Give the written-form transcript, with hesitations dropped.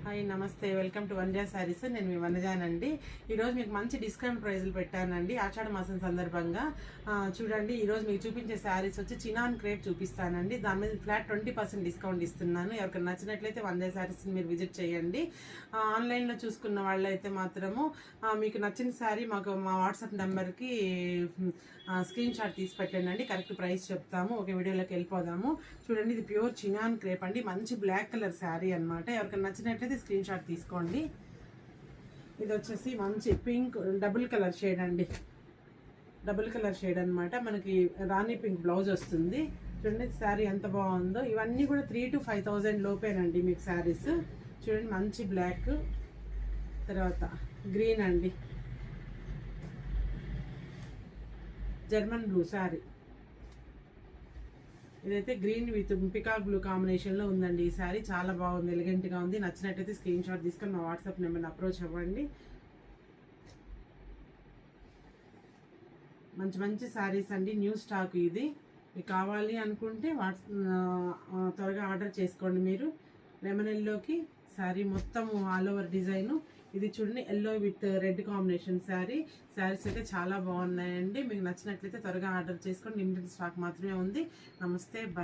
Hi నమస్తే, welcome to Vanaja saris. నేను మీ వనజానండి. ఈరోజు మీకు మంచి డిస్కౌంట్ ప్రైజులు పెట్టానండి ఆషాఢ మాసం సందర్భంగా. చూడండి, ఈరోజు మీకు చూపించే శారీస్ వచ్చి చినాన్ క్రేప్ చూపిస్తానండి. దాని మీద ఫ్లాట్ 20% డిస్కౌంట్ ఇస్తున్నాను. ఎవరికి నచ్చినట్లయితే వనజా శారీస్ని మీరు విజిట్ చేయండి. ఆన్లైన్లో చూసుకున్న వాళ్ళైతే మాత్రము మీకు నచ్చిన శారీ మాకు మా వాట్సాప్ నెంబర్కి స్క్రీన్ షాట్ తీసి పెట్టండి. కరెక్ట్ ప్రైస్ చెప్తాము. ఒక వీడియోలోకి వెళ్ళిపోదాము. చూడండి, ఇది ప్యూర్ చినాన్ క్రేప్ అండి. మంచి బ్లాక్ కలర్ శారీ అనమాట. ఎవరికైనా నచ్చినట్లయితే స్క్రీన్ షాట్ తీసుకోండి. ఇది వచ్చేసి మంచి పింక్ డబుల్ కలర్ షేడ్ అండి. డబుల్ కలర్ షేడ్ అనమాట. మనకి రాణి పింక్ బ్లౌజ్ వస్తుంది. చూడండి శారీ ఎంత బాగుందో. ఇవన్నీ కూడా 3,000 to 5,000 లోపేనండి మీకు శారీస్. చూడండి, మంచి బ్లాక్, తర్వాత గ్రీన్ అండి, జర్మన్ బ్లూ శారీ. ఇదైతే గ్రీన్ విత్ పికాక్ బ్లూ కాంబినేషన్లో ఉందండి. ఈ శారీ చాలా బాగుంది, ఎలిగెంట్గా ఉంది. నచ్చినట్టయితే స్క్రీన్ షాట్ తీసుకొని మా వాట్సాప్ నెంబర్ని అప్రోచ్ అవ్వండి. మంచి మంచి శారీస్ అండి, న్యూ స్టాక్ ఇది. మీకు కావాలి అనుకుంటే త్వరగా ఆర్డర్ చేసుకోండి. మీరు లెమన్ ఎల్లోకి శారీ మొత్తం ఆల్ ఓవర్ డిజైన్. ఇది చూడండి, yellow with red combination saris అయితే చాలా బాగున్నాయండి. మీకు నచ్చినట్లయితే త్వరగా ఆర్డర్ చేసుకోండి. లిమిటెడ్ స్టాక్ మాత్రమే ఉంది. నమస్తే, బాయ్.